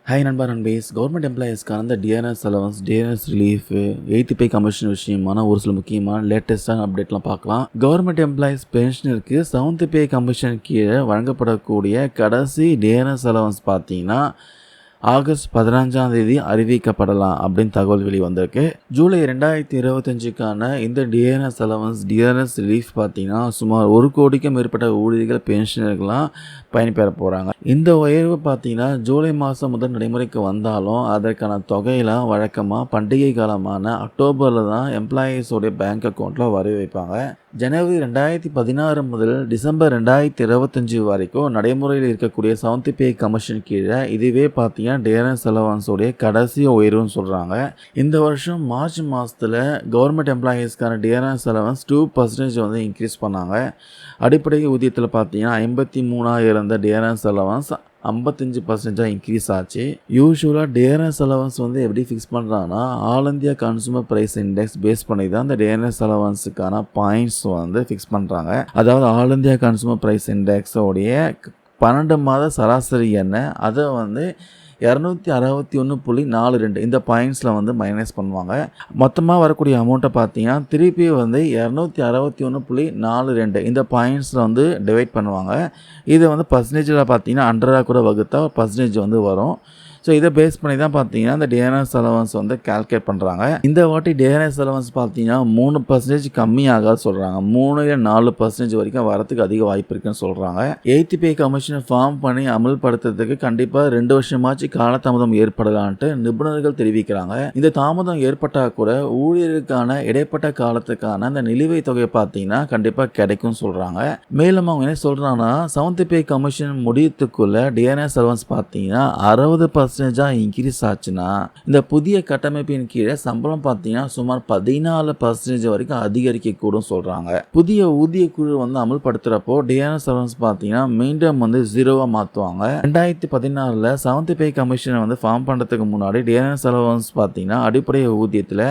Hi நண்பா நண்பேஸ். Government எம்ப்ளாயீஸ்க்கான அந்த DRS allowance, DRS relief, 8th pay commission விஷயமான ஒரு சில முக்கியமான லேட்டஸ்ட்டான அப்டேட்லாம் பார்க்கலாம். கவர்மெண்ட் எம்ப்ளாயீஸ் பென்ஷனருக்கு 7th பே கமிஷன் கீழே வழங்கப்படக்கூடிய கடைசி டிஆர்எஸ் அலவன்ஸ் பார்த்தீங்கன்னா ஆகஸ்ட் 15 அறிவிக்கப்படலாம் அப்படின்னு தகவல் வெளிவந்திருக்கு. ஜூலை 2025க்கான இந்த டிஆர்எஸ் அலவன்ஸ், டிஆர்எஸ் ரிலீஃப் பார்த்தீங்கன்னா சுமார் 1 கோடிக்கும் மேற்பட்ட ஊழியர்கள் பென்ஷனர்கள்லாம் பயன்பெற போகிறாங்க. இந்த உயர்வு பார்த்தீங்கன்னா ஜூலை மாதம் முதல் நடைமுறைக்கு வந்தாலும் அதற்கான தொகையெல்லாம் வழக்கமாக பண்டிகை காலமான அக்டோபரில் தான் எம்ப்ளாயீஸோடைய பேங்க் அக்கௌண்ட்டில் வரி வைப்பாங்க. ஜனவரி 2016 முதல் டிசம்பர் 2025 வரைக்கும் நடைமுறையில் இருக்கக்கூடிய 7th பே கமிஷன் கீழே இதுவே பார்த்தீங்கன்னா டிஆர்எஸ் அலவன்ஸோடைய கடைசி உயர்வுன்னு சொல்கிறாங்க. இந்த வருஷம் மார்ச் மாதத்தில் கவர்மெண்ட் எம்ப்ளாயீஸ்க்கான டிஆர்எஸ் அலவன்ஸ் 2% வந்து இன்க்ரீஸ் பண்ணாங்க. அடிப்படை ஊதியத்தில் பார்த்தீங்கன்னா 53,000 இருந்த டிஆர்எஸ் அலவன்ஸ் 55% இன்க்ரீஸ் ஆச்சு. யூஸ்வலாக டிஆர்எஸ் அலவன்ஸ் வந்து எப்படி ஃபிக்ஸ் பண்ணுறாங்கன்னா all India consumer price index base பண்ணி தான் இந்த டிஆர்எஸ் அலவன்ஸுக்கான பாயிண்ட்ஸ் வந்து ஃபிக்ஸ் பண்ணுறாங்க. அதாவது ஆல் இந்தியா கன்சூமர் ப்ரைஸ் இண்டெக்ஸோடைய 12 மாத சராசரி என்ன அதை வந்து 261.42 இந்த பாயிண்ட்ஸில் வந்து மைனஸ் பண்ணுவாங்க. மொத்தமாக வரக்கூடிய அமௌண்ட்டை பார்த்தீங்கன்னா திருப்பி வந்து 261.42 இந்த பாயிண்ட்ஸில் வந்து டிவைட் பண்ணுவாங்க. இதை வந்து பர்சன்டேஜில் பார்த்தீங்கன்னா 100 கூட வகுத்தா பர்சன்டேஜ் வந்து வரும். ஸோ இதை பேஸ் பண்ணி தான் பார்த்தீங்கன்னா இந்த டிஆர்எஸ் அலவன்ஸ் வந்து கால்குலேட் பண்ணுறாங்க. இந்த வாட்டி டிஆர்எஸ் அலவன்ஸ் பார்த்தீங்கன்னா 3% கம்மியாக சொல்கிறாங்க. 3-4% வரைக்கும் வரத்துக்கு அதிக வாய்ப்பு இருக்குன்னு சொல்கிறாங்க. 8th பே கமிஷனை ஃபார்ம் பண்ணி அமல்படுத்துறதுக்கு கண்டிப்பாக 2 வருஷமாச்சு காலதாமதம் ஏற்படலான்ட்டு நிபுணர்கள் தெரிவிக்கிறாங்க. இந்த தாமதம் ஏற்பட்டால் கூட ஊழியருக்கான இடைப்பட்ட காலத்துக்கான அந்த நிலுவைத் தொகை பார்த்தீங்கன்னா கண்டிப்பாக கிடைக்கும்னு சொல்கிறாங்க. மேலும் அவங்க என்ன சொல்கிறாங்கன்னா 7th பே கமிஷன் முடியத்துக்குள்ள டிஆர்எஸ் அலவன்ஸ் பார்த்தீங்கன்னா 60% இன்க்ரீஸ் ஆச்சுன்னா இந்த புதிய கட்டமைப்பின் கீழே சம்பளம் பார்த்தீங்கன்னா சுமார் 14% வரைக்கும் அதிகரிக்கக்கூடும் சொல்றாங்க. புதிய ஊதிய குழு வந்து அமல்படுத்துறப்போ டிஆர்எஸ் அலவன்ஸ் பார்த்தீங்கன்னா மீண்டும் வந்து 0வா மாற்றுவாங்க. 2016ல் 7th பே கமிஷனை வந்து ஃபார்ம் பண்ணுறதுக்கு முன்னாடி டிஆர்எஸ் அலவன்ஸ் பார்த்தீங்கன்னா அடிப்படை ஊதியத்தில்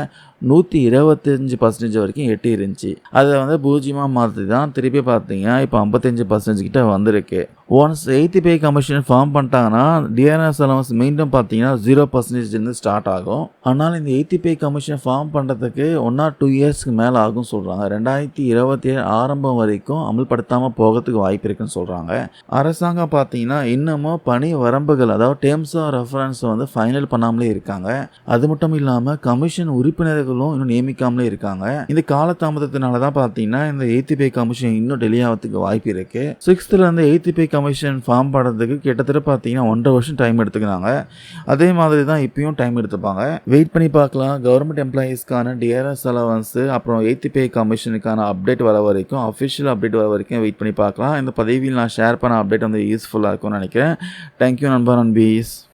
125% வரைக்கும் எட்டி இருந்துச்சு. அதை வந்து 0 மாற்றி தான் திருப்பி பார்த்தீங்கன்னா இப்போ 55% கிட்ட வந்திருக்கு. Once 8th pay commission form பண்ணிட்டாங்கன்னா டிஆர்எஸ் அலவன்ஸ் மீண்டும் பார்த்தீங்கன்னா 0% ஸ்டார்ட் ஆகும். ஆனால் இந்த 8th பே கமிஷன் ஃபார்ம் பண்ணுறதுக்கு 1 or 2 இயர்ஸ்க்கு மேலே ஆகும் சொல்கிறாங்க. 2027 ஆரம்பம் வரைக்கும் அமல்படுத்தாமல் போகிறதுக்கு வாய்ப்பு இருக்குன்னு சொல்கிறாங்க. அரசாங்கம் பார்த்தீங்கன்னா இன்னமும் பணி வரம்புகள் அதாவது டேர்ம்ஸ் ஆஃப் ரெஃபரன்ஸ் வந்து ஃபைனல் பண்ணாமலே இருக்காங்க. அது மட்டும் இல்லாமல் கமிஷன் உறுப்பினர்கள் இன்னும் நியமிக்காமலே இருக்காங்க. இந்த காலதாமதத்தினால தான் பார்த்தீங்கன்னா இந்த 8th பே கமிஷன் இன்னும் டெலி ஆகிறதுக்கு வாய்ப்பு இருக்கு. 6th இருந்து 8th பே கமிஷன் ஃபார்ம் பண்ணுறதுக்கு கிட்டத்தட்ட பார்த்தீங்கன்னா 1.5 வருஷம் டைம் எடுத்துக்கிறாங்க. அதே மாதிரி தான் இப்பயும் டைம் எடுத்துப்பாங்க. வெயிட் பண்ணி பார்க்கலாம். கவர்மெண்ட் எம்ப்ளாயீஸ்க்கான டிஆர்எஸ் அலவன்ஸ் அப்புறம் 8th பே கமிஷனுக்கான அப்டேட் வர வரைக்கும், அஃபிஷியல் அப்டேட் வர வரைக்கும் வெயிட் பண்ணி பார்க்கலாம். இந்த பதிவில் நான் ஷேர் பண்ண அப்டேட் வந்து யூஸ்ஃபுல்லாக இருக்கும்னு நினைக்கிறேன். தேங்க்யூ நண்பா நண்பீஸ்.